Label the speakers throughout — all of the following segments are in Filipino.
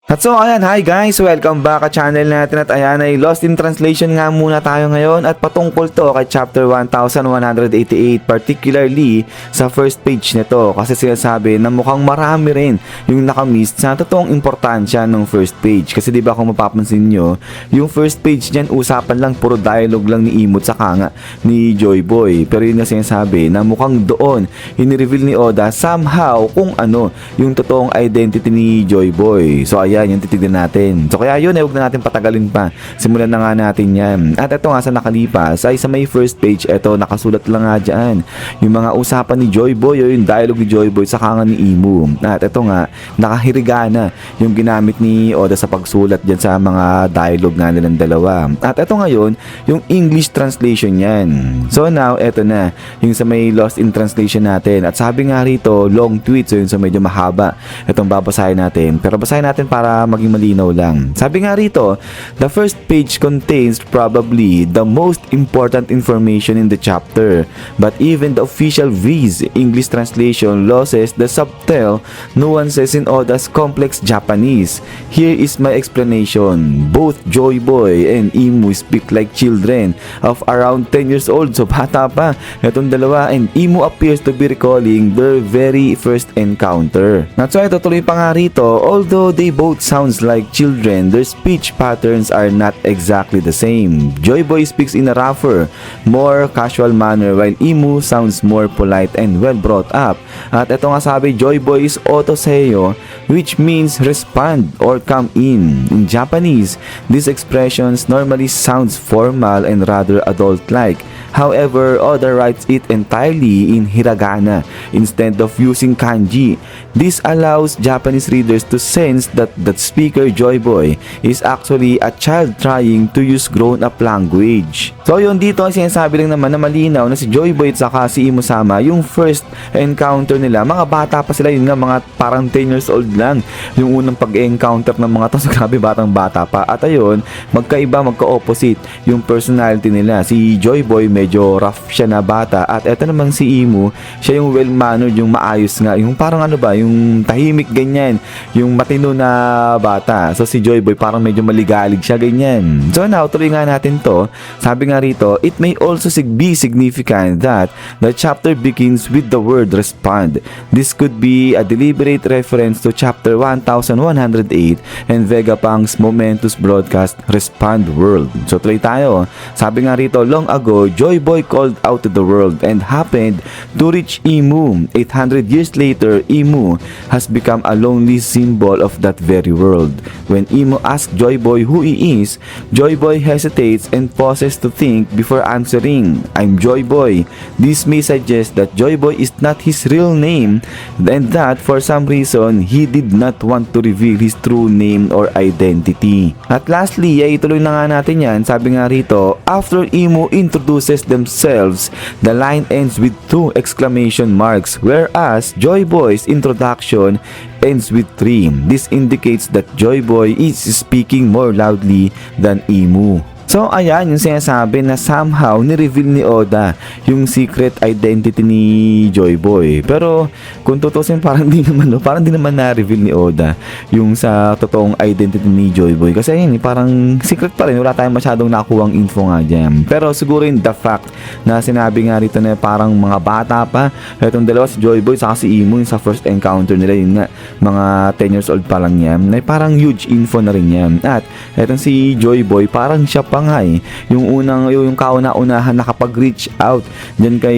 Speaker 1: At so ayan, hi guys! Welcome back sa channel natin at ayan ay Lost in Translation nga muna tayo ngayon at patungkol to kay chapter 1188, particularly sa first page nito kasi sinasabi na mukhang marami rin yung nakamiss sa totoong importansya ng first page kasi diba kung mapapansin nyo, yung first page dyan usapan lang, puro dialogue lang ni Imut saka nga ni Joy Boy, pero yun nga sinasabi na mukhang doon hinireveal ni Oda somehow kung ano yung totoong identity ni Joy Boy. So ayan, yung titignan natin. So kaya yun, huwag na natin patagalin pa. Simulan na nga natin yan. At ito nga sa nakalipas ay sa may first page, ito nakasulat lang nga dyan yung mga usapan ni Joy Boy o yung dialogue ni Joy Boy sa nga ni Imu. At ito nga, nakahirigana yung ginamit ni Oda sa pagsulat dyan sa mga dialogue nga nilang dalawa. At ito ngayon, yung English translation yan. So now, ito na yung sa may Lost in Translation natin. At sabi nga rito, long tweet. So yun sa medyo mahaba. Itong babasahin natin. Pero basahin natin para maging malinaw lang. Sabi nga rito, the first page contains probably the most important information in the chapter, but even the official Viz English translation loses the subtle nuances in Oda's complex Japanese. Here is my explanation. Both Joy Boy and Imu speak like children of around 10 years old, so bata pa itong dalawa, and Imu appears to be recalling their very first encounter. At so ito tuloy pa nga rito, although they both sounds like children, their speech patterns are not exactly the same. Joy Boy speaks in a rougher, more casual manner while Imu sounds more polite and well brought up. At ito nga sabi, Joy Boy is otoseyo, which means respond or come in. In Japanese, these expressions normally sounds formal and rather adult-like. However, Oda writes it entirely in hiragana instead of using kanji. This allows Japanese readers to sense that the speaker Joy Boy is actually a child trying to use grown-up language. So yun, dito ang sinasabi lang naman na malinaw na si Joy Boy at saka si Imu-sama, yung first encounter nila, mga bata pa sila, yun nga, mga parang 10 years old lang yung unang pag-encounter ng mga to. So grabe, batang bata pa. At ayun, magkaiba, magka-opposite yung personality nila. Si Joy Boy medyo rough siya na bata, at eto naman si Imu, siya yung well-mannered, yung maayos nga, yung parang ano ba, yung tahimik ganyan, yung matino na bata. So si Joy Boy parang medyo maligalig siya ganyan. So now, tuloy nga natin to. Sabi nga rito, it may also be significant that the chapter begins with the word respond. This could be a deliberate reference to chapter 1108 and Vegapung's momentous broadcast Respond World. So tuloy tayo. Sabi nga rito, long ago, Joy Boy called out to the world and happened to reach Imu. 800 years later, Imu has become a lonely symbol of that very world. When Imu asks Joy Boy who he is, Joy Boy hesitates and pauses to think before answering, I'm Joy Boy. This may suggest that Joy Boy is not his real name and that for some reason, he did not want to reveal his true name or identity. At lastly, ay ituloy na nga natin yan. Sabi nga rito, after Imu introduces themselves, the line ends with 2 exclamation marks, whereas Joy Boy's introduction ends with 3. This indicates that Joy Boy is speaking more loudly than Imu. So ayan yung sinasabi na somehow ni-reveal ni Oda yung secret identity ni Joy Boy. Pero kung tutusin parang di naman na-reveal ni Oda yung sa totoong identity ni Joy Boy. Kasi ayun, parang secret pa rin. Wala tayong masyadong nakuhang info nga dyan. Pero siguro yung the fact na sinabi nga rito na parang mga bata pa, itong dalawa si Joy Boy saka si Imu yung sa first encounter nila, yun nga, mga 10 years old pa lang yan. Parang huge info na rin yan. At itong si Joy Boy, parang siya pa nga yung kauna-unahan nakapag-reach out dyan kay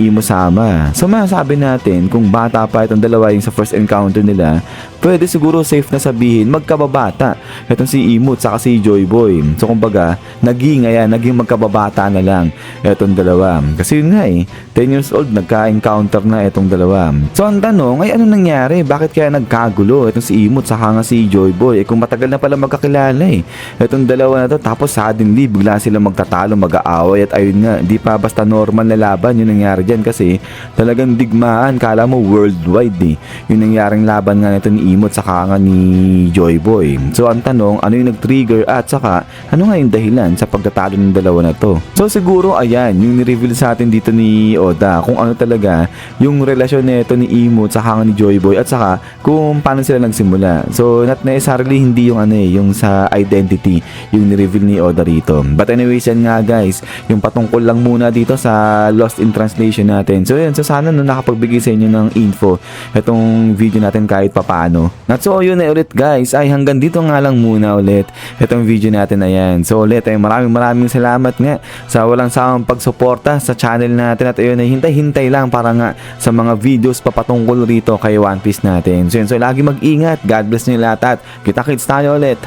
Speaker 1: Imu-sama. So masasabi natin kung bata pa itong dalawa yung sa first encounter nila, pwede siguro safe na sabihin magkababata itong si Imu at saka si Joy Boy. So kumbaga naging magkababata na lang itong dalawa. Kasi yun nga 10 years old nagka-encounter na itong dalawa. So ang tanong ay ano nangyari? Bakit kaya nagkagulo itong si Imu at saka nga si Joy Boy? Kung matagal na pala magkakilala itong dalawa na to, tapos suddenly bigla sila magtatalo, mag-aaway, at ayun nga, di pa basta normal na laban yung nangyari dyan kasi talagang digmaan, kala mo worldwide yung nangyaring laban nga nito ni Imot saka nga ni Joy Boy. So ang tanong, ano yung nag-trigger at saka ano nga yung dahilan sa pagtatalo ng dalawa na to? So siguro ayan, yung ni-reveal sa atin dito ni Oda kung ano talaga yung relasyon nito ni Imot saka nga ni Joy Boy at saka kung paano sila nagsimula. So not necessarily hindi yung yung sa identity yung ni-reveal ni Oda rito. But anyways yan nga guys, yung patungkol lang muna dito sa Lost in Translation natin. So yun, so sana nakapagbigay sa inyo ng info itong video natin kahit papaano. At so yun na ulit guys, ay hanggang dito nga lang muna ulit itong video natin na yan. So ulit ay maraming salamat nga sa walang sawang pagsuporta sa channel natin at ayun ay hintay-hintay lang para nga sa mga videos papatungkol rito kay One Piece natin. So yun, so lagi mag-ingat, God bless nyo lahat at kita-kits tayo ulit.